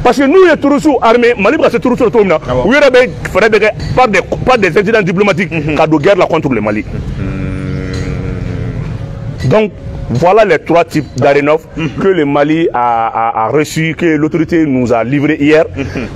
Parce que nous, les touristes armés, Mali va se tourner sur le tournant. Où il y a par des incidents diplomatiques qui de guerre contre le Mali. Donc, voilà les trois types d'arénov que le Mali a reçu, que l'autorité nous a livré hier.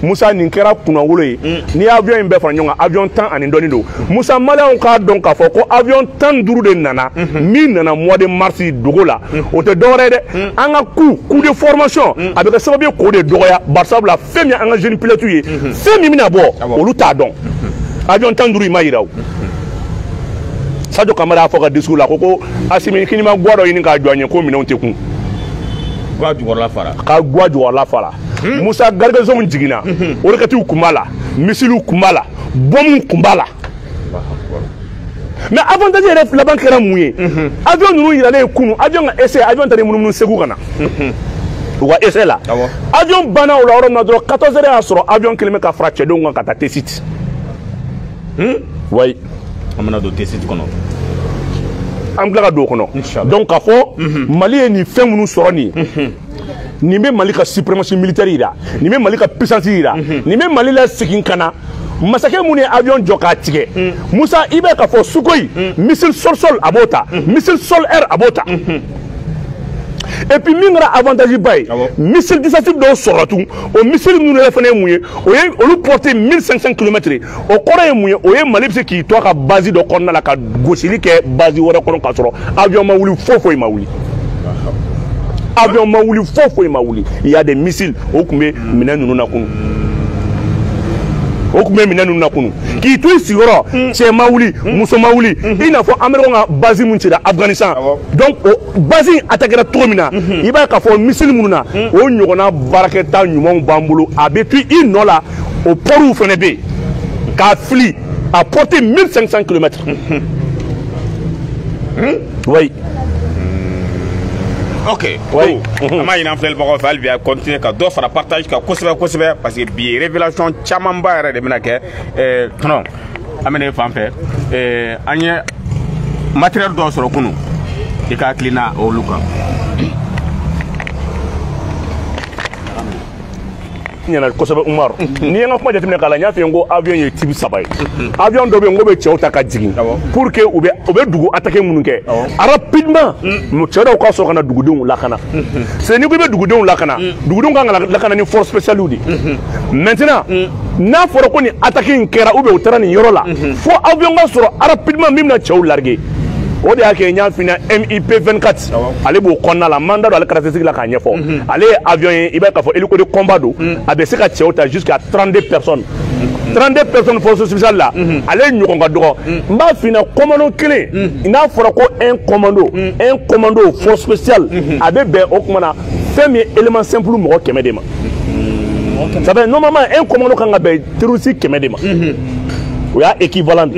Moussa Ninkera Kunangule, ni avion in Befragnon, avion temps en Indonido. Moussa Mali encore donc à Foko, avion temps d'où de Nana, mine na mois de mars Dougola. Au te doré, un coup de formation, avec un sabio coup de Doria, Barsabla, Femia, un jeune pilotué, Femina Bo, au Loutadon. Avion temps d'où Maïrao. Sadio Kamara foka discours la koko asimi kinima gwado yini ka jwanye ko minon tekun gwadu wala fara ka gwadu wala fara Musa garga zo mun jigina o rekati kumala misilu kumala bomu kumbala mais avant d'aller la banque era mouye avion nous il allait kunu avion essayer avion tane munun segu kana wa essayer là avion bana o la oro na do 14h asro avion kilomètre ka fracture donc ka ta tesite oui on a doté cette kono amgla do kono donc à fond Mali ni fait nous soroni ni même Mali ka suprématie militaire ira ni même Mali ka puissance ira ni même Mali la sikin kana masake muni avion joka tige Moussa ibe ka fo sukoi missile sol abota missile sol air abota et puis mingra avantage bay missile dissuasif do sorotu au missile nous le fane mouye o lu porter 1500 km au coré mouye o Mali se ki to ka base do konna la ka gosili ke base wora kono ka soro avion ma wuli fofo ma wuli avion ma wuli fofo ma wuli il y a des missiles o kumbe minanu na kunu okume minanu nakunu ki tu sigoro che mauli muso mauli ina fo amerika base mun tira Afghanistan donc base attaquera tromina iba ka fo missile mununa o nyogona baraketa nyumon bambulu abetu inola au poru fenebe ka fli à portée 1500 km. Oui. Ok. Oui. Ama ina fɛl bagaw fɛ hali bi a continuer ka dɔ fara partage ka kosɛbɛ parce que bi révélation caman ba yɛrɛ de bɛna kɛ non an bɛna fan fɛ an ye matériel dɔ sɔrɔ kunu i ka hakilina olu kan. Nyana kosɛbɛ Umar ni nga kuma jateminɛ kala nya fe ngo avion ye tibi saba avion do be ngo be cɛw ta ka jigin pour que u be dugu attaquer munu kɛ rapidement mu cɛw da ka so kana dugudenw lakana c'est ni ko be dugudenw lakana dugudenw kan lakana ni force spéciale di maintenant n'a fɔra ko ni attaquer kɛra u be u taara ni yɔrɔ la fo avion ka sɔrɔ rapidement min na cɛw larguer o de y'a kɛ ɲa fina MIP 24 ale b'o kɔnɔna la mandat do ale caractéristique la k'a ɲɛfɔ ale ye avion ye i b'a ka fɔ hélico de combat do a bɛ se ka cɛw ta jusqu'à 32 personnes 32 personnes force spéciale la ale ɲɔgɔn ka dɔgɔ n b'a fina commando kelen n'a fɔra ko un commando force spéciale a bɛ bɛn o kuma na fɛn min ye élément simple mɔgɔ 100 de ma ça fait normalement un commando kan ka bɛn terroriste 100 de ma o y'a équivalent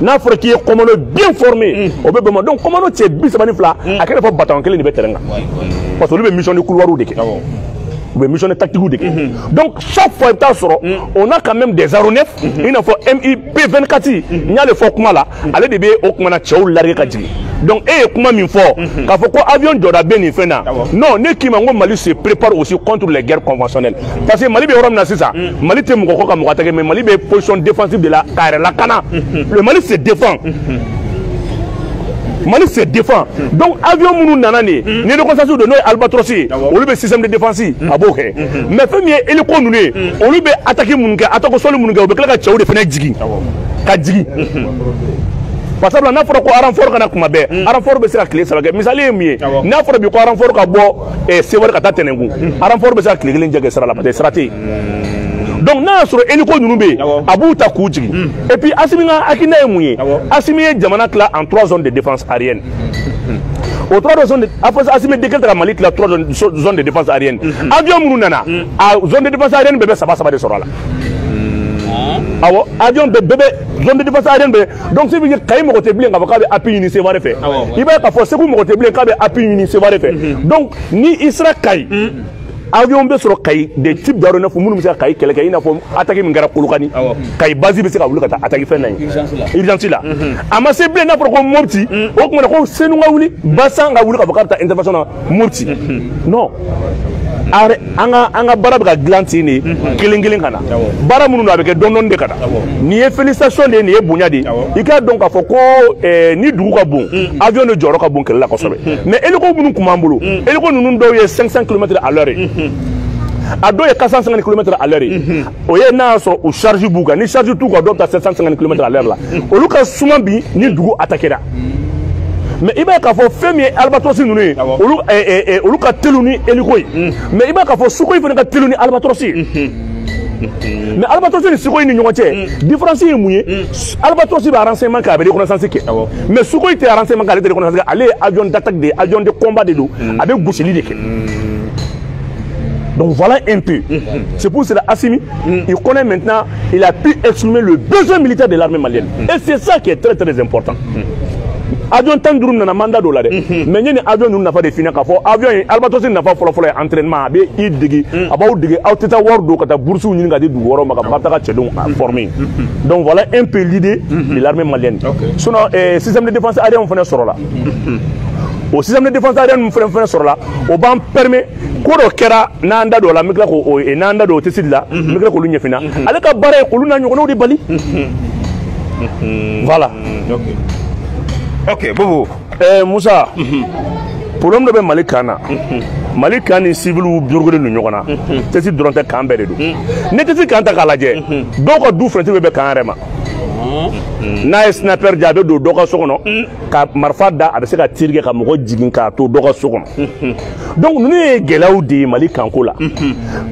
n'a fɔra k'i ye commando bien formé o bɛ bɛn donc commando cɛ 32 a kɛra fɔ bataillon kelen de bɛ terrain kan parce que olu bɛ mission de couloir de kɛ ou bien mission tactique de kɛ donc chaque fois i bɛ taa sɔrɔ on a quand même des aéronefs i n'a fɔ MIP 24 n y'ale fɔ kuma la ale de bɛ o kuma na cɛw larguer ka jigin donc e ye kuma min fɔ k'a fɔ ko avion jɔda bɛ nin fɛn na non ne k'i ma n ko Mali se prépare aussi contre les guerres conventionnelles parce que Mali bɛ yɔrɔ min na sisan Mali tɛ mɔgɔ kɔ ka mɔgɔ attaquer mais Mali bɛ position défensive de la k'a yɛrɛ lakana le Mali se défend. Mali se défend. Donc avion munu nana ni ni reconnaissance de no albatros olu be système de défense abo ke mais femi hélico nunu olu be attaquer munu ke attaque sol munu ke o be kala ka cɛw de fana jigi ka jigi parce que n'a fɔra ko renfort kana kuma bɛɛ renfort bɛ se ka tile 3 kɛ misali ye mun ye n'a fɔra bi ko renfort ka bɔ Sewari ka taa Tɛnɛngun renfort bɛ se ka tile 1 jɛ sira la parce que sira tɛ yen donc n'a sɔrɔ hélico ninnu bɛ yen a b'u ta k'u jigin et puis Assimi ka hakilina ye mun ye Assimi ye jamana tila en 3 zones de défense aérienne o 3 zones après Assimi décrète ka Mali tila 3 zones de défense aérienne avion minnu nana a zone de défense aérienne bɛɛ bɛ saba de sɔrɔ a la awɔ avion bɛɛ zone de défense aérienne bɛɛ donc c'est dire Kayi mɔgɔ tɛ bilen k'a fɔ k'a bɛ appui ɲini Seware fɛ i b'a ye k'a fɔ Segu mɔgɔ tɛ bilen k'a bɛ appui ɲini Seware fɛ donc ni i sera Kayi avion bɛ sɔrɔ Kayi des types d'aéronefs minnu bɛ se ka Kayi kɛlɛ kɛ i n'a fɔ attaque min kɛra Kolokani Kayi base bɛ se ka wuli ka taa attaque fɛn na ye urgence la a ma se bilen n'a fɔra ko Mopti o tuma na ko Senu ka wuli Basan ka wuli k'a fɔ k'a bɛ taa intervention na Mopti non anga bara bɛ ka dilan ten de kelen kelen ka na bara minnu a bɛ kɛ dɔn dɔn de ka na nin ye félicitation de ye nin ye bonya de i k'a dɔn k'a fɔ ko ni dugu ka bon avion de jɔyɔrɔ ka bon kɛlɛ la kosɛbɛ mais hélico minnu tun b'an bolo hélico ninnu dɔw ye 500 km à l'heure a dɔw ye 450 km à l'heure o ye n'a y'a sɔrɔ u charge b'u kan ni charge t'u kan dɔw bɛ taa 750 km à l'heure la olu ka suma bi ni dugu attaquera mais i b'a k'a fɔ fɛn min ye albatros ninnu ye olu ka teli ni hélico ye mais i b'a k'a fɔ Sukhoi fana ka teli ni albatros ye mais albatros ni Sukhoi ni ɲɔgɔn cɛ différence ye mun ye albatros bɛ renseignement kɛ a bɛ reconnaissance kɛ mais Sukhoi tɛ renseignement kɛ ale tɛ reconnaissance kɛ ale ye avion d'attaque de avion de combat de don a bɛ gosili de kɛ. Donc voilà un peu. C'est pour cela Assimi, il connaît maintenant, il a pu exprimer le besoin militaire de l'armée malienne. Et c'est ça qui est très très important. Avion tant de na mandat dollar. Mais ni avion nous n'a pas défini qu'à fort avion albatros n'a pas follow entraînement be idigi about digi outeta wordo kata bourse ni ngadi du woro maka bataka chedon formé. Donc voilà un peu l'idée de l'armée malienne. Sinon système de défense aérien on fait sur là. Au système de défense aérienne nous sur là, au ban permet ko kera nanda do la mikla ko e nanda do tesid la mikla ko lunya fina ale ka bare ko luna nyono di bali voilà OK bobo Moussa problème de Mali kana Mali kan civil ou burgere nu nyogona tesid dronte kambe de do ne tesid kanta kala je do ko du frente be kan rema n'a ye sniper jaabe don dɔ ka so kɔnɔ ka marifa da a bɛ se ka tirike ka mɔgɔ jigin k'a to dɔ ka so kɔnɔ donc ninnu ye gɛlɛyaw de ye Mali kanko la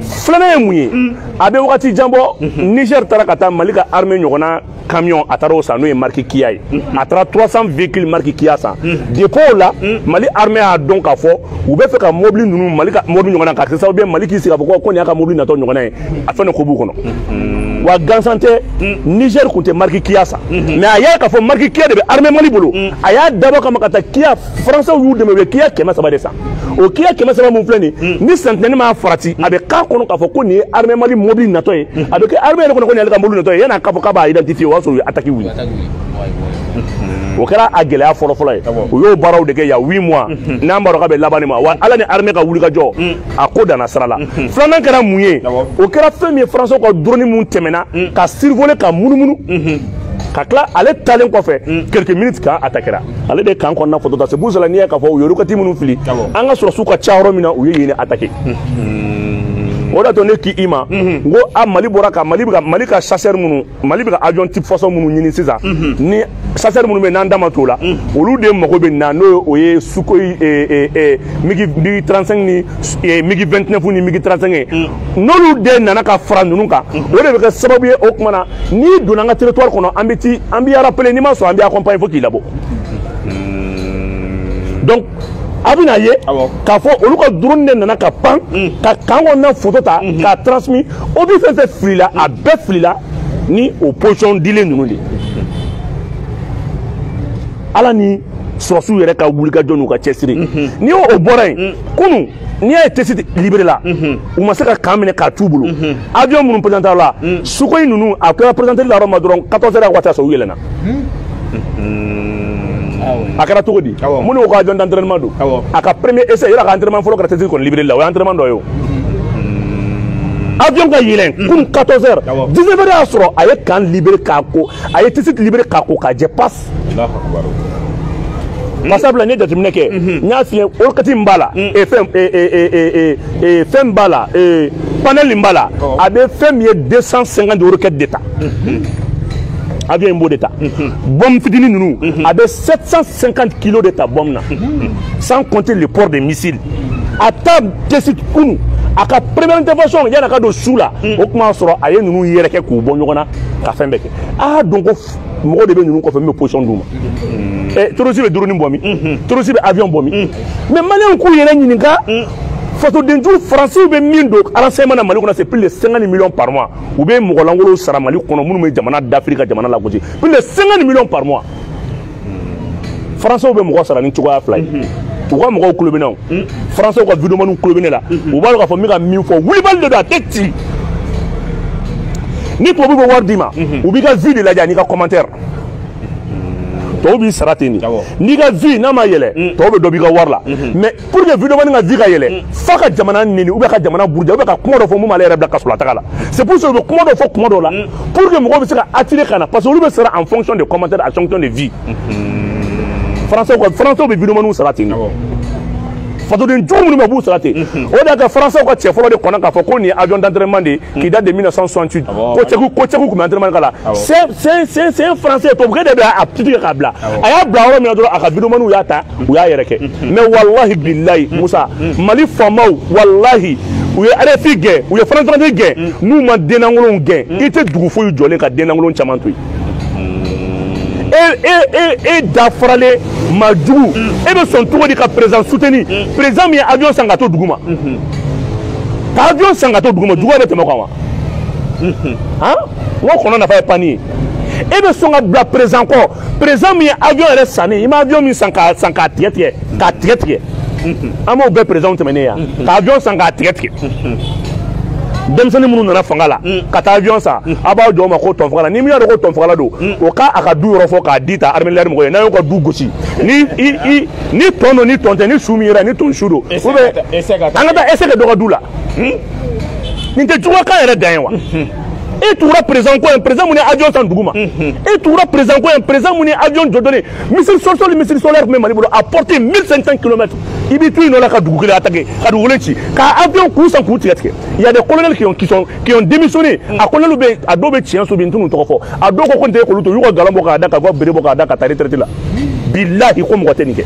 filanan ye mun ye a bɛ wagati jan bɔ Niger taara ka taa Mali ka armée ɲɔgɔnna camion a taara o san n'o ye marque Kia ye a taara 300 véhicules marque Kia san depuis o la Mali armée y'a dɔn k'a fɔ u bɛ fɛ ka mobili ninnu Mali ka mobili ɲɔgɔnna k'a kɛ sababu ye Mali k'i sigi k'a fɔ ko nin y'a ka mobili natɔ ɲɔgɔnna ye a fɛn de ko b'u kɔnɔ wa gansan tɛ Niger kun tɛ marque Kia san mais a y'a k'a fɔ marque Kia de bɛ armée Mali bolo a y'a dabɔ kama ka taa Kia français y'u dɛmɛ u ye Kia 300 de san o Kia 300 mun filɛ nin ni centenaire m'a farati a bɛ k'a kɔnɔ k'a fɔ ko nin ye armée Mali mobili natɔ ye a bɛ kɛ armée yɛrɛ kɔnɔ ko nin y'ale ka mobili natɔ ye yan'a k'a fɔ k'a b'a identifier o y'a sɔrɔ u ye attaque wuli o kɛra a gɛlɛya fɔlɔ-fɔlɔ ye u y'o baaraw de kɛ il y a 8 mois n'an b'a dɔn k'a bɛ laban nin ma wa ala ni armée ka wuli ka jɔ a ko danna sira la filanan kɛra mun ye o kɛra fɛn min ye français ka drone mun tɛmɛna ka survoler ka munumunu ka tila ale talen kɔfɛ quelques minutes kan attaquera ale de kan kɔnɔna photo ta c'est pour cela n'i y'a k'a fɔ u ye roquette minnu fili an ka sɔrɔsiw ka ca yɔrɔ min na u ye yen attaquer o da to ne k'i ma n ko a Mali bɔra ka Mali ka chasseur minnu Mali bɛ ka avion type façon minnu ɲini sisan ni chasseur minnu bɛ n'an da ma t'o la olu de mago bɛ na n'o o ye Sukhoi MiG 35 ni MiG 29 ni MiG 35 ye n'olu de nana ka fara ninnu kan o de bɛ kɛ sababu ye o tuma na n'i donna an ka territoire kɔnɔ an b'i rappeler n'i ma sɔn an b'i accompagner fo k'i labɔ donc a bɛna ye k'a fɔ olu ka drone de nana ka pan ka kan kɔnɔna photo ta k'a transmis o bi fɛn fɛn filila a bɛɛ filila ni o position dilen ninnu de ala ni sɔrɔsiw yɛrɛ ka wulikajɔ n'u ka cɛsiri n'i y'o bɔra yen kunun n'i y'a ye test libéré la u ma se ka kan minɛ k'a t'u bolo avion minnu présenté la Sukhoi ninnu a kɛra présenté la yɔrɔ ma dɔrɔn 14 heures waati sɔrɔ u yɛlɛnna a kɛra cogo di mun ko avion d'entraînement don a ka premier essai yɔrɔ ka entraînement fɔlɔ kɛra test kɔni libéré la o ye entraînement dɔ ye o avion ka yɛlɛn kun 14 heures 19 heures y'a sɔrɔ a ye kan libéré k'a ko a ye test libéré k'a ko k'a jɛ passe masabla ne jateminɛ kɛ n y'a f'i ye roquette min b'a la fɛn b'a la panel min b'a la a bɛ fɛn min ye 250 roquettes de ta avion b'o de ta bombe fitinin ninnu a bɛ 750 kilos de ta bombe na sans compter le port des missiles a ta test kunu a ka première intervention yan'a ka don su la o tuma sɔrɔ a ye ninnu yɛrɛkɛ k'u bɔ ɲɔgɔn na ka fɛn bɛɛ kɛ a dɔn ko mɔgɔw de bɛ ninnu kɔfɛ n bɛ position d'u ma terroriste bɛ drone bɔ min terroriste bɛ avion bɔ min mais maliyɛnw k'u yɛrɛ ɲininka fasodenjugu faransiw bɛ min don renseignement na Mali kɔnɔ c'est plus de 50 millions par mois u bɛ mɔgɔ lankolonw sara Mali kɔnɔ minnu bɛ jamana d'Afrique ka jamana lagosi plus de 50 millions par mois faransiw bɛ mɔgɔ sara ni cogoya fila ye u ka mɔgɔw kulo bɛ na o faransiw ka vidéoman kulo bɛ ne la u b'a dɔn k'a fɔ n bɛ ka min fɔ wulibali de don a tɛ ci ni tubabu bɛ wari d'i ma u b'i ka vie de lajɛ ani ka commentaire tɔw b'i sara ten de n'i ka vie n'a ma yɛlɛ tɔw bɛ dɔ b'i ka wari la mais pour que vidéoman ka vie ka yɛlɛ f'a ka jamana neni ou bien ka jamana buruja ou bien ka kuma dɔ fɔ mun b'ale yɛrɛ bila kaso la taga la c'est pour ça u bɛ kuma dɔ fɔ kuma dɔ la pour que mɔgɔw bɛ se ka attirer ka na parce que olu bɛ sara en fonction des commentaires en fonction de vie français bɛ vidéoman sara ten de fasoden jugu minnu bɛ b'u sara ten o de y'a kɛ français ka cɛ fɔlɔ de kɔnna k'a fɔ ko nin ye avion d'entraînement de qui date de 1968 ko cɛku tun bɛ entraînement k'a la c'est un français tubabukɛ de bɛ a pipi k'a bila a y'a bila yɔrɔ min na dɔrɔn a ka vidéoman y'a ta u y'a yɛrɛ kɛ mais wallahi bilahi Musa Mali faamaw wallahi u ye RFI gɛn u ye France gɛn n'u ma denlankolonw gɛn i tɛ dugu foyi jɔlen ka denlankolon caman to yen e dafaralen ma jugu e bɛ sɔn cogo di ka président soutenir président min ye avion san ka to dugu ma ka avion san ka to dugu ma jugu bɛ tɛmɛ kan wa han n ko kɔnɔ nafa ye pani ye e bɛ sɔn ka bila président kɔ président min ye avion yɛrɛ sanni i ma avion min san k'a tigɛ an b'o bɛɛ président tɛmɛnen yan ka avion san k'a tigɛ denmisɛnnin minnu nana fanga la ka taa avion san a b'aw jɔ o ma ko tɔnfagala ni min y'a dɔn ko tɔnfagala don o k'a ka du yɔrɔ fɔ k'a di ta armée mɔgɔw ye n'a y'o ka du gosi ni tɔn don ni tɔn tɛ ni su min yɛrɛ ni tɔn su don ou bien an ka taa essayer kɛ dɔ ka du la nin tɛ juguyakan yɛrɛ dan ye wa e tugura président ko ye président mun ye avion san dugu ma e tugura président ko ye président mun ye avion jɔ dɔnni missile solaire tun bɛ Mali bolo à portée 1500 km i b'i to yen nɔ la ka dugu kelen attaquer ka dugu kelen ci ka avion k'u san k'u tigɛ il y a des colonels qui ont démissionné a colonels bɛ a dɔw bɛ tiɲɛ so bi n t'u tɔgɔ fɔ a dɔw ko ko n tɛ k'olu to u y'u ka galon bɔ k'a da ka bɔ bere bɔ k'a da ka taa retraite la bilahi ko mɔgɔ tɛ nin kɛ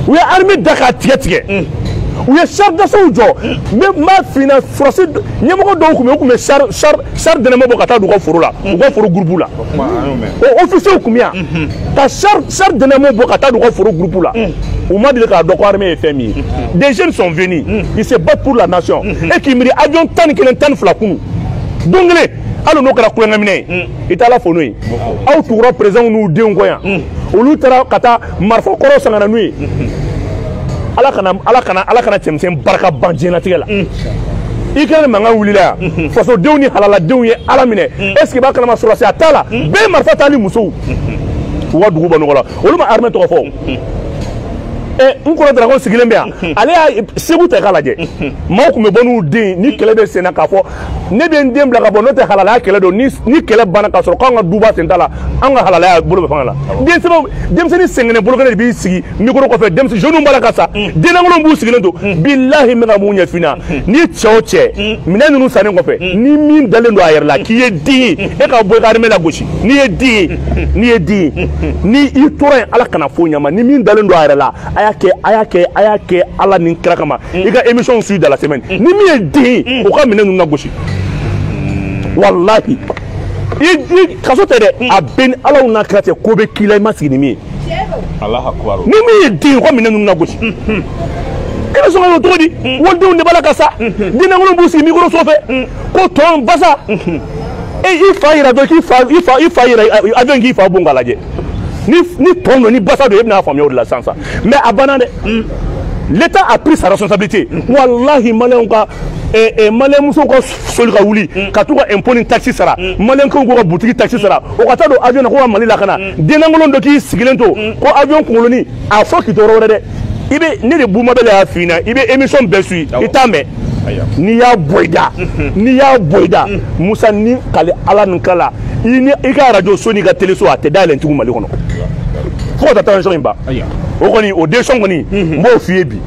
u ye armée da k'a tigɛ u ye char d'assaut jɔ n b'a f'i ɲɛna sɔrɔsi ɲɛmɔgɔ dɔw tun bɛ yen u tun bɛ char dɛnɛmɛ bɔ ka taa u ka foro la u ka foro groupe la o officiers tun bɛ yan ka char dɛnɛmɛ bɔ ka taa u ka foro groupe la u ma deli k'a dɔn ko armée ye fɛn min ye des jeunes sont venus ils se battent pour la nation et k'i miiri avion 11 12 kunu don kelen hali n'o kɛra kulonkɛminɛ ye i t'a la fɔ n'o ye aw tugura président n'u denw kɔ yan olu taara ka taa marifa kɔrɔ san ka na n'u ye ala kana cɛmisɛn barika ban diɲɛlatigɛ la i kɛra mankan wulila yan fasodenw ni halaladenw ye ala minɛ est ce que b'a kalama sɔrɔsi a t'a la bɛɛ marifa t'a ni musow u ka dugu bɔ nɔgɔ la olu ma armée tɔgɔ fɔ n kɔrɔ Dragon sigilen bɛ yan ale y'a segu ta k'a lajɛ maaw tun bɛ bɔ n'u den ni kɛlɛ bɛ sen na k'a fɔ ne bɛ n den bila ka bɔ n'o tɛ halalaya kɛlɛ don ni kɛlɛ banna k'a sɔrɔ k'an ka duba sen t'a la an ka halalaya bolo bɛ fanga la denmisɛnnin sɛgɛnnen bolokɛnɛ de b'i sigi micro kɔfɛ denmisɛnnin jeunes b'a la ka sa denlankolonw b'u sigilen to bilahi n bɛ ka mun ɲɛf'i ɲɛna ni cɛ o cɛ minɛn ninnu sannen kɔfɛ ni min dalen don a yɛrɛ la k'i ye den ye e ka bɔ i ka armée la gosi n'i ye den ye ni i tora yen ala kana foyi ɲɛ ma ni min dalen don a yɛrɛ la a y'a kɛ ala ni kira kama i ka émission suit dans la semaine ni min ye den o ka minɛn ninnu na gosi wallahi i kaso tɛ dɛ a bɛɛ ni alaw n'a kira cɛ ko bɛ k'i la i ma sigi ni min ye ni min ye den o ka minɛn ninnu na gosi i bɛ sɔn ka cogo di walidenw de b'a la ka sa denlankolon b'u sigi micro sanfɛ ko tɔn basa i fa yira dɔrɔn k'i fa yira avion k'i fa bon k'a lajɛ ni tɔn don ni basa don e bɛna faamuya o de la sisan mais a banna dɛ l'État a pris sa responsabilité wallahi maliyɛnw ka maliyɛn musow ka soli ka wuli ka t'u ka impôt ni taxe sara maliyɛn k'u ka butigi taxe sara o ka taa don avion na ko ka Mali lakana denlankolon dɔ k'i sigilen to ko avion kunkoloni a fɔ k'i to yɔrɔ wɛrɛ dɛ i bɛ ne de Bumabele y'a f'i ɲɛna i bɛ émission bɛɛ suit i t'a mɛn n'i y'a bɔ i da Musa ni kale ala nin kala i ka radio so n'i ka télé so a tɛ dayɛlɛ tugun Mali kɔnɔ fo ka taa tension in ban o kɔni o décision kɔni n b'o f'i ye bi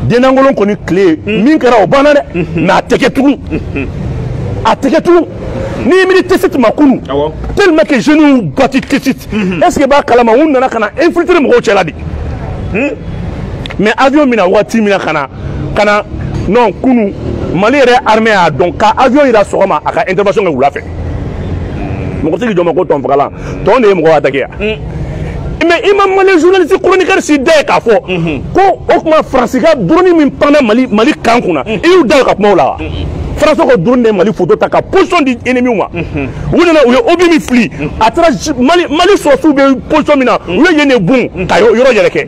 denlankolon kɔni tile min kɛra o banna dɛ mais a tɛ kɛ tugun n'i miiri T7 ma kunu tellement que jeunes bati T7 est ce que b'a kalama u nana ka na infiltrer mɔgɔw cɛla de mais avion min na waati min na ka na non kunu Mali yɛrɛ armée y'a dɔn ka avion yira sɔgɔma a ka intervention kɛ wula fɛ mɔgɔ tɛ k'i jɔ ma ko tɔnfagalan tɔn de ye mɔgɔ attaqué yan mais i ma Malien journaliste chroniqueur si da ye k'a fɔ ko o tuma Faransi ka drone min panna Mali kan kunna i y'u da ye ka kuma o la wa Faransi ka drone de ye Mali photo ta ka position di ennemi ma u nana u ye obi min fili a taara Mali sɔrɔsiw bɛ position min na u ye yen de bon ka yɔrɔ yɛrɛ kɛ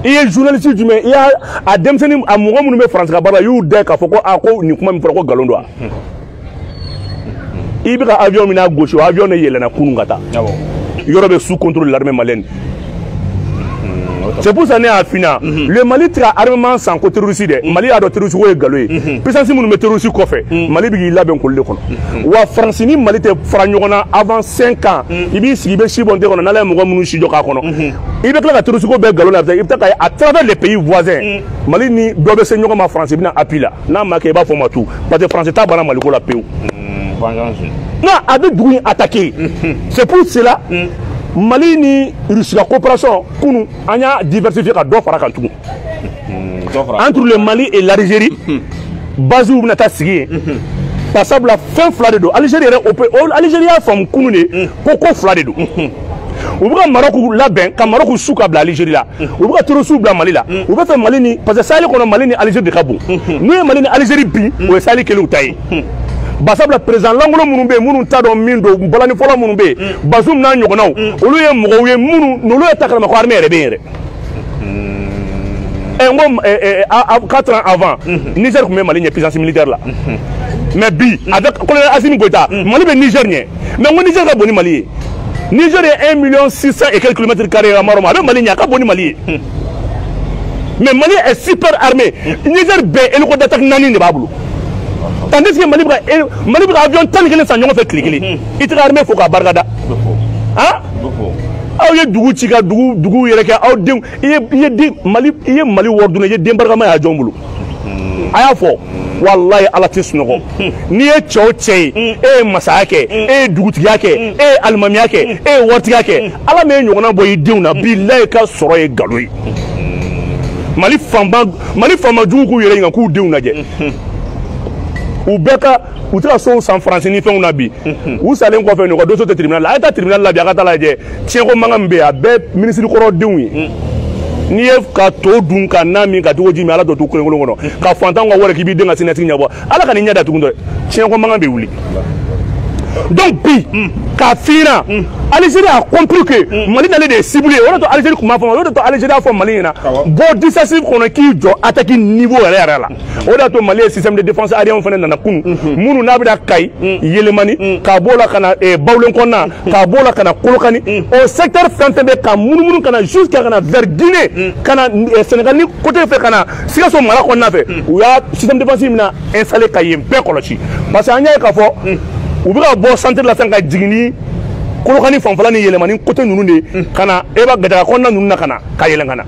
i ye journaliste jumɛn i y'a a denmisɛnnin a mɔgɔ minnu bɛ Faransi ka baara la i y'u da ye k'a fɔ ko ko nin kuma min fɔra ko nkalon don wa i bɛ ka avion min na gosi o avion ne yɛlɛnna kunun ka taa yɔrɔ bɛ sous contrôle de l'armée malienne. C'est pour ça que le Mali tira armement sans côté Russie. Mali a terroriste ou galé. Puissance nous met terroriste coffre. Mali bigi la ben kolle kono. Wa France ni Mali te franyona avant 5 ans. Ibi sibe shibonde kono na la mo munu shijo ka kono. Ibe kla terroriste ko be galo na ta ibta kay à travers les pays voisins. Mali ni dobe se nyoko ma France bina apila. Na ma ke ba fo matu. Parce que France ta bana Mali ko la peu. Non, avec Douin attaqué. C'est pour cela Mali ni Russie la coopération kunu anya diversifier ka do fara kan tugu entre le Mali et l'Algérie base où nata sigi passable la fin flade do Algérie Algérie a fam kunu ne koko flade do ou bra Maroc la ben ka Maroc souka bla Algérie la ou bra toro sou bla Mali la ou ba fait Mali ni parce que ça ko Mali ni Algérie de kabo nous Mali ni Algérie bi ou sali kelu tay basabla président langolo munumbe munu tado mindo balani fola munumbe basum na nyogonaw olu ye mogo ye munu nolo etakala ko armée rebe yere ngom 4 ans avant Niger ko Mali ni puissance militaire là mais bi avec colonel Assimi Goïta Mali be Niger ni mais ngo Niger ka boni Mali Niger est 1,6 million et quelques kilomètres carrés à Maroma avec Mali ni ka boni Mali mais Mali est super armé Niger be el ko d'attaque nani ne babulu. Tandis que Mali bra avion tan que les gens fait cliquer. Il est armé faut qu'à Bargada. Hein? Aw ye dugu ci ka dugu yɛrɛ kɛ aw denw i ye Mali wɔrduna i ye denbarikama y'a jɔn bolo a y'a fɔ wallahi ala tɛ sunɔgɔ n'i ye cɛw cɛ ye e ye masaya kɛ e ye dugutigiya kɛ e ye alimamiya kɛ e ye wɔritigiya kɛ ala m'e ɲɔgɔnna bɔ i denw na bilahi ka sɔrɔ ye nkalon ye Mali fanba jugu k'u yɛrɛ ɲininka k'u denw lajɛ u bɛɛ ka u tɛ ka so san faransi ni fɛnw na bi u salen kɔfɛ ɲɔgɔn doso tɛ tribunal la a ye taa tribunal la bi a ka taa lajɛ tiɲɛko mankan min bɛ yen a bɛɛ minisiri kɔrɔ denw ye n'i ye ka to dun ka na min ka togo ji min ala to to kolonkolon kɔnɔ ka fantan ka wari k'i b'i den ka sinɛtigi ɲɛbɔ ala ka nin ɲɛ datugu dɛ tiɲɛko mankan bɛ wuli donc bi k'a fina Algérie a compris que Mali n'allait des ciblés o de to Algérie kuma fɔ o de to Algérie a fɔ Mali ɲɛna bɔ disasive kɔnɔ k'i jɔ attaque niveau yɛrɛ la o de to Mali ye système de défense aérienne fana nana kunu minnu n'a bɛna Kayi yɛlɛmani k'a bɔ la ka na Bawulen kɔnɔna k'a bɔ la ka na Kolokani o secteur fɛn fɛn bɛ ka munumunu ka na jusqu'à ka na vers Guinée ka na Sénégal ni côté fɛ ka na Sikaso mara kɔnɔna fɛ u y'a système défensive mina installé ka yen bɛɛ kɔlɔsi parce que an y'a ye k'a fɔ u bɛ ka bɔ centre la sisan ka jigin ni Kolokani fanfɛla ni yɛlɛmani côté ninnu de ka na Eba Gadaga kɔnɔna ninnu na ka na ka yɛlɛn ka na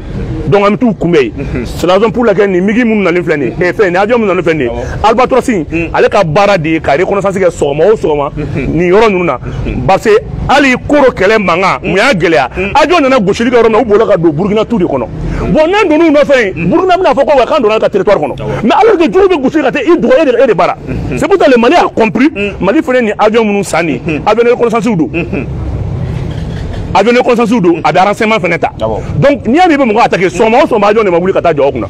donc an bɛ t'u kunbɛn yen c'est la raison pour laquelle nin migi minnu nalen filɛ nin ye fɛn nin avion minnu nalen filɛ nin ye Albatros ale ka baara de ye ka reconnaissance kɛ sɔgɔma o sɔgɔma nin yɔrɔ ninnu na parce que hali koro kɛlɛ mankan mun y'a gɛlɛya avion nana gosili kɛ yɔrɔ min na u bolila ka don Burkina tu de kɔnɔ bon n'an donn'u nɔfɛ yen Burkina bɛna fɔ ko wa k'an donna ka territoire kɔnɔ mais alors que juru bɛ gosili ka taa i dɔgɔ e de b'a la c'est pour ça le Mali a compris Mali fana ni avion minnu san nin avion de reconnaissance don avion de consensus do a bɛ renseignement fana ta donc n'i y'a mɛn i bɛ mɔgɔ attaquer sɔgɔma o sɔgɔma avion de ma wuli ka taa jɔ o kunna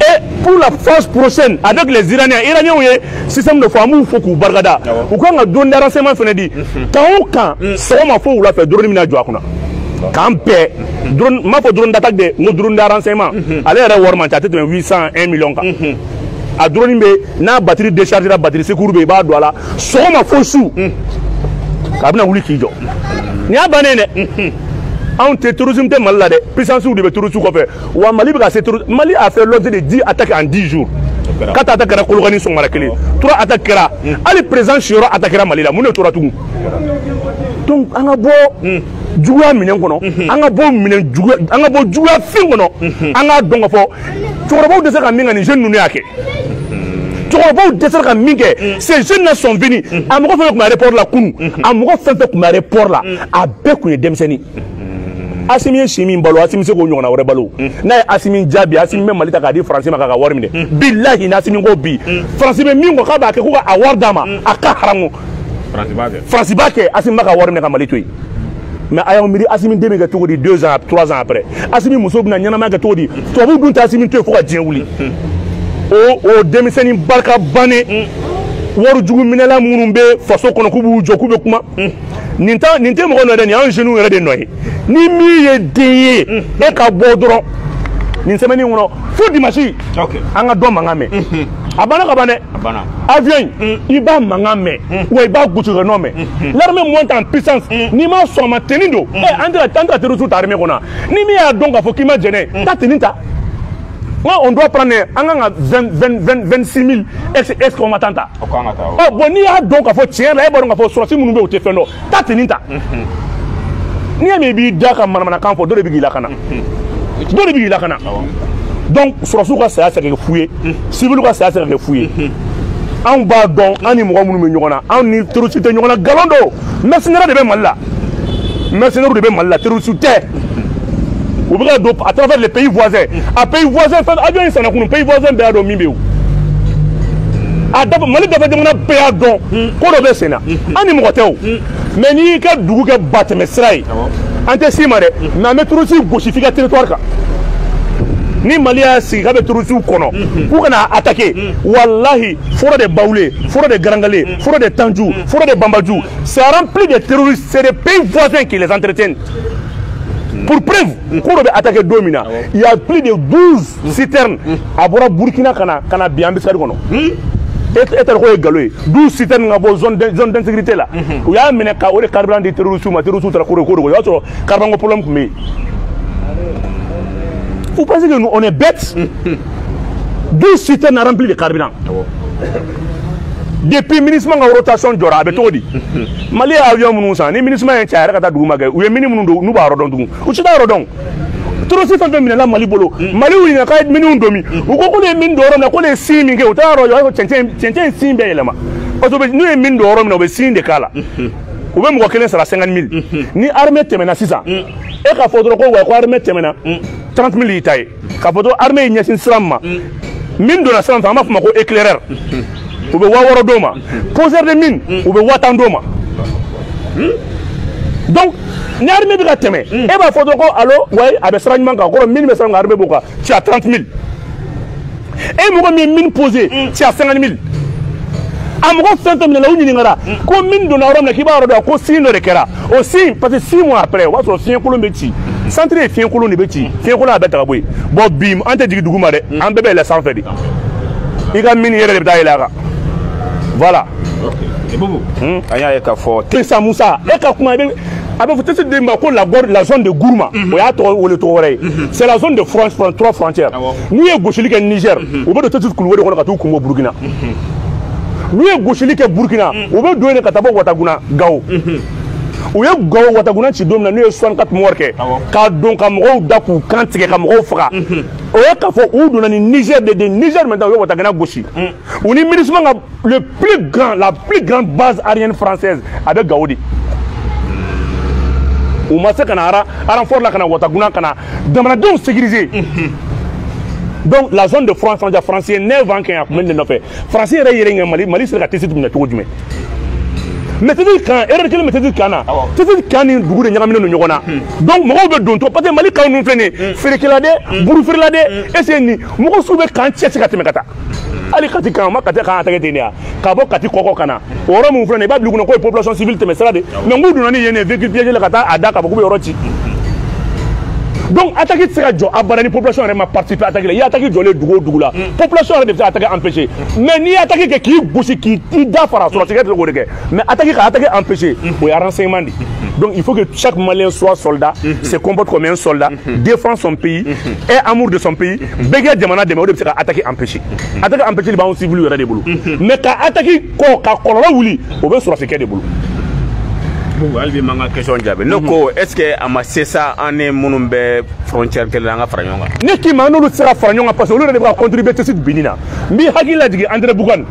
et pour la phase prochaine avec les Iraniens ye système de fɔ an b'u fo k'u barikada u kan ka drone de renseignement fana di kan o kan sɔgɔma fo wula fɛ drone bɛna jɔ a kunna k'an bɛɛ drone n m'a fɔ drone d'attaque dɛ n ko drone de renseignement ale yɛrɛ wari man ca a tɛ tɛmɛ 801 millions kan a drone bɛ n'a batterie déchargera batterie secours bɛ i b'a don a la sɔgɔma fo su k'a bɛna wuli k'i jɔ ni y'a bannen dɛ anw tɛ tourisme tɛ Mali la dɛ puissance de bɛ tourisme kɔfɛ wa Mali bɛ ka se tourisme Mali a fait l'objet de 10 attaques en 10 jours 4 attaques kɛra Kolokani Sɔgɔmada kelen 3 attaques kɛra hali président Siyɔrɔ attaque kɛra Mali la mun de tora tugun donc an ka bɔ juguya minɛn kɔnɔ an ka bɔ juguya fin kɔnɔ an k'a dɔn ka fɔ cɛkɔrɔbaw dɛsɛ ka min kɛ nin jeune ninnu y'a kɛ cɛkɔrɔbaw dɛsɛra ka min kɛ ces jeunes là sont venus a mɔgɔ fɛn fɛn tun bɛ aéroport la kunun a mɔgɔ fɛn fɛn tun bɛ aéroport la a bɛɛ tun ye denmisɛnnin Assimi ye si min balo Assimi se k'o ɲɔgɔnna wɛrɛ balo n'a ye Assimi jaabi Assimi bɛ Mali ta k'a di Faransi ma k'a ka wari minɛ bilahi ni Assimi ko bi Faransi bɛ min kɔ k'a b'a kɛ ko k'a wari d'a ma a ka haramu Faransi b'a kɛ Assimi b'a ka wari minɛ ka Mali to yen mais a y'aw miiri Assimi den bɛ kɛ cogo di 2 ans 3 ans après Assimi muso bɛna ɲɛnamaya kɛ cogo di tubabuw dun tɛ Assimi to yen fo ka diɲɛ wuli o denmisɛnnin barika bannen wari jugu minɛla minnu bɛ faso kɔnɔ k'u b'u jɔ k'u bɛ kuma nin tɛ mɔgɔ nɔ dɛ nin y'an jeunes yɛrɛ de nɔ ye ni min ye den ye e ka bɔ dɔrɔn nin semaine ngono fo dimanche anga do mangame abana kabane avion iba mangame ou iba goûter renome l'armée monte en puissance ni ma so ma tenindo entre tanta teru tout armée kona ni mi a donc faut qu'il m'a gêné ta teninta on doit prendre 26 000 ex-combattants. Oh, bon, ni a donc faut tirer là, bon, faut sortir mon numéro au téléphone. Ta teninta. Ni a mis daka manamana campo de bigi la kana. De bigi la kana. Donc, sur ce cas, c'est que fouiller. Si vous le cas, c'est que fouiller. En bas donc, en immo mon numéro, en ni terroriste nyona galondo. Mercenaire de ben mal là. Mercenaire de ben mal là, terroriste. À travers les pays voisins. À pays voisins, avion c'est un pays voisin de Ado Mibéou. À Mali d'abord de mon pays Ado, qu'on a versé là. Animoteo. Mais ni que Douga batte mes serailles. Ante Simare, n'a mettre aussi gauchifié territoire. Ni Malia si avait tout sous kono. Pour qu'on a attaqué. Wallahi, forêt de Baoulé, forêt de Grangalé, forêt de Tanjou, forêt de Bambadjou. C'est rempli de terroristes. C'est des pays voisins qui les entretiennent. Pour preuve, quand on a attaqué Domina, il y a plus de 12 citernes à Burkina Kana bien biscuit. Et tu 12 citernes dans zone d'insécurité là. Il y a un carburant de terroristes, carburant problème. Vous pensez que nous on est bêtes? 12 citernes remplis de carburant. Depuis le ministre de la rotation de Jora, Mali avion Moussa, ni ministre de la Doumage, ou le minimum de nous barodon, ou c'est un rodon. Trop si fait la Mali Bolo, Mali ou il n'y a qu'à être minimum domi, ou qu'on les mines d'or, on a collé 6 000, ou t'as un 6 000 parce que nous les mines d'or, on a 6 de Kala. Ou même Wakene sera 50 000. Ni armée temena 600. Et qu'à faudra qu'on armée temena 30 000 itaï. Qu'à faudra armée il n'y a qu'une slamma. Mine de la slamma, on m'a fait éclaireur. Ou be wawaro doma poseur de mine ou be watan doma donc ni armée bi ka teme e ba foto ko allo way abe sragnement ka ko mine be srang armée boka tu as 30 000 et mo ko mine posé tu as 50 000 am ko 50 000 la wuni ngara ko mine do na rom na ki ba ro do ko sino de kera aussi parce que 6 mois après wa so fien ko lo meti centre fien ko lo ne beti fien ko la beta boy bo bim ante digi duguma de am bebe la sans fedi iga mine yere de daila. Voilà. Et Boubou, il y a un fort. Ça Moussa, la zone de Gourma, c'est la zone de France, 3 frontières. Nous sommes gauchelique et Niger, on va de tout couloir de Congo Burkina. Nous sommes gauchelique et Burkina, on va donner Katabo Wataguna Gao. Ou ya Gao Wataguna ci dom na nous 64 morts ka donc am ro daku kanti ka mo fra o ya ka fo ou do na Niger de Niger maintenant yo Watagana gauchi ou ni ministre le la plus grande base aérienne française avec Gaoudi ou ma se kana ara fort la kana Wataguna kana demana donc sécuriser. Donc la zone de France français 9 ans qu'il y a combien de neuf français Mali c'est la tête de tout du mais c'est quand erreur que mais c'est quand ni dugu de ñamina no ñogona donc mo be don to parce que Mali kan nu fene fere kilade buru fere lade ese ni mo ko sube kan tchetse kateme kata ali kati kan ma kata kan atake tenia ka bo kati koko kana oro mu fene ba bilugo ko population civile teme sala de mais ngudu nani yene véhicule piégé le kata adaka ba ko be yoroti. Donc attaquer sera jo abarani population a participé à attaquer il y a attaqué jo le dugu la population a déjà attaqué empêcher mais ni attaquer que qui bouchi qui da fara sur la sécurité de mais attaquer empêcher pour renseignement. Donc il faut que chaque Malien soit soldat, se comporte comme un soldat, défend son pays, ait amour de son pays, bégaye demanda de me attaquer empêcher. Attaquer empêcher les bancs civils il y a des boulots. Mais quand attaquer quand on ouli, on veut sur la sécurité des boulots. Albi manga question jabe noko est-ce que amassé ça en est munumbe frontière que langa franyonga neki manulu sera franyonga parce que le de contribuer te site binina mi hakila digi André Bougan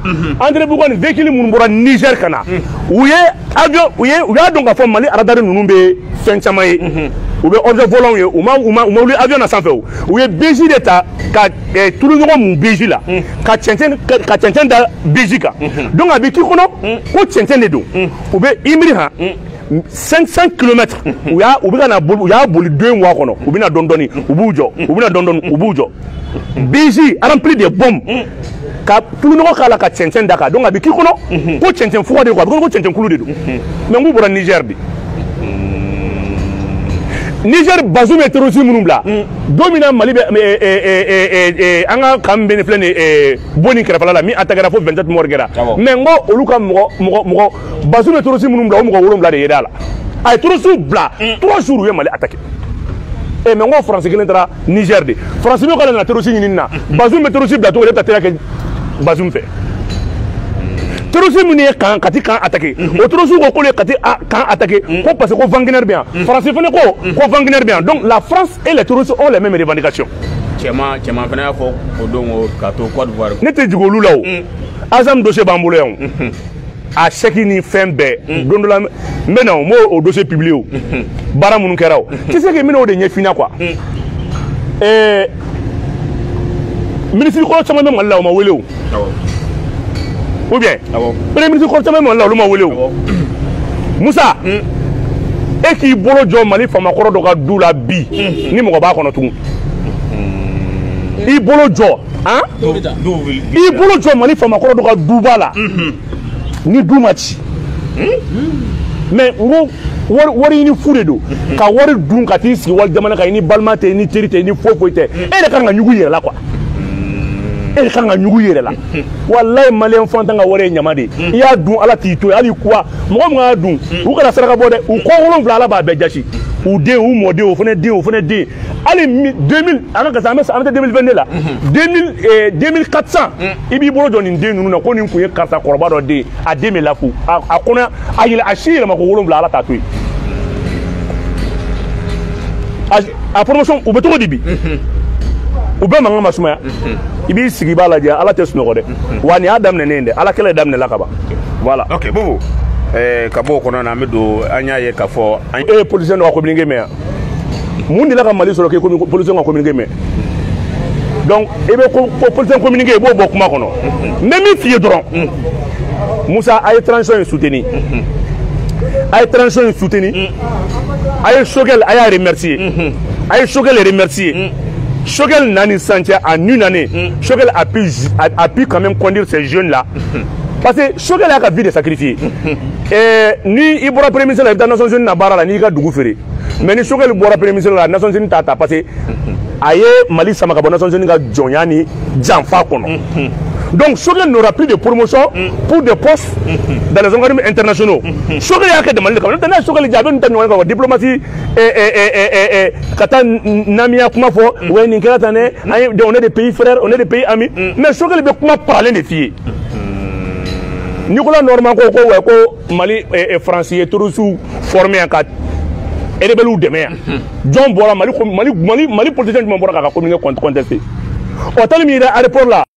véhicule munbora Niger kana ouye avion ouye donc afo Mali radar nunumbe fenchamaye oube ordre volant ye uma avion na sanfé ouye BJ d'état ka tout le monde mon BJ là ka tchenten da Belgique donc abiki kono ko tchenten de do oube imri ha 500 km où il y a 2 mois où il y a dondoni BJ a rempli de bombes tout le monde a la tchétchène Dakar donc avec qui kono ko tchétchène froid de quoi ko tchétchène koulou de mais ngou bora Niger bi Niger Bazoum est terroriste minnu bila domina Mali an ka kan bɛ filɛ nin boni kɛrɛfɛla la min attaquera fo 27 morts kɛra mais n ko olu ka mɔgɔ Bazoum est terroriste minnu bila o mɔgɔ 7 de yera la a ye terroriste bila 3 jours u ye Mali attaquer mais n ko France kelen taara Niger de France bɛ ka na terroriste ɲinini na Bazoum bɛ terroriste bila cogo de bɛ taa teliya kɛ Bazoum fɛ terroriste minnu ye kan kati kan attaquer o terroriste ko k'olu ye kati kan attaquer ko parce que ko Wagner bɛ yan France fana ko Wagner bɛ yan donc la France et les terroristes ont les mêmes revendications. cɛman fana y'a fɔ o don o ka to Côte d'Ivoire. ne tɛ jigin olu la o Azam dossier b'an bolo yan o a chèque ni fɛn bɛɛ don dɔ la n bɛ na o n b'o dossier publier o baara minnu kɛra o tu sais que n bɛna o de ɲɛf'i ɲɛna quoi ministre kɔrɔ caman bɛ Mali la o ma wele o. ou bien premier ministre kɔrɔ caman bɛ Mali la olu ma wele o Musa e k'i bolo jɔ Mali famakɔrɔ dɔ ka du la bi ni mɔgɔ b'a kɔnɔ tugun i bolo jɔ i bolo jɔ Mali famakɔrɔ dɔ ka duba la ni du ma ci mais n ko wari ɲini fu de don ka wari dun ka t'i sigi wali jamana kan i ni balima tɛ i ni teri tɛ i ni foyi tɛ e de kan ka ɲugu i yɛrɛ la quoi e de kan ka ɲugu i yɛrɛ la walayi maliyɛn fantan ka wari ye ɲama de ye i y'a dun ala t'i to yen hali kuwa mɔgɔ min y'a dun u kana saraka bɔ dɛ u kɔ 7 ala b'a bɛɛ jasi u den u mɔden o fana den hali 2000 an ka kasa an bɛ taa 2022 la 2400 i b'i bolo jɔ nin den ninnu na ko nin kun ye karisa kɔrɔba dɔ den a den bɛ lafu a kɔnɔ a si yɛlɛma ko 7 ala t'a to yen a promotion u bɛ cogo di bi u bɛɛ mankan ma sumaya i b'i sigi i b'a lajɛ ala tɛ sunɔgɔ dɛ wa nin y'a daminɛnen dɛ ala kɛlɛ daminɛla ka ban voilà. ok Bobo ka bɔ o kɔnɔ na an bɛ don an y'a ye k'a fɔ e ye politicien dɔ ka communiqué mɛn yan mun de la ka Mali sɔrɔ k'e politicien ka communiqué mɛn donc i bɛ politicien communiqué i b'o bɔ kuma kɔnɔ n bɛ min f'i ye dɔrɔn Musa a ye transition in soutenir a ye transition in soutenir a ye Choguel a y'a remercier a ye Choguel remercier Choguel nani santé en une année Choguel a pu quand même conduire ces jeunes là parce que Choguel a ka vie de sacrifier ni i bɔra premier ministre la i bɛ taa Nations Unies na baara la n'i ka dugu feere mais ni Choguel bɔra premier ministre la Nations Unies t'a ta parce que a ye Mali sama ka bɔ Nations Unies ka jɔnya ni janfa kɔnɔ donc Choguel n'aura plus de promotion pour des postes dans les organismes internationaux Choguel y'a kɛ Mali de kama n'o tɛ n'a ye Choguel jaabi nin ta ɲɔgɔn kan diplomatie ka taa namiya kuma fɔ ouais nin kɛra tan dɛ on est des pays frères on est des pays amis mais Choguel bɛ kuma paralen de f'i ye Nicolas Normand ko ouais ko Mali France ye terroristes formé yan ka rebelles dɛmɛ yan jɔn bɔra Mali politicien jumɛn bɔra k'a ka communiqué contesté o tali min yɛrɛ aéroport la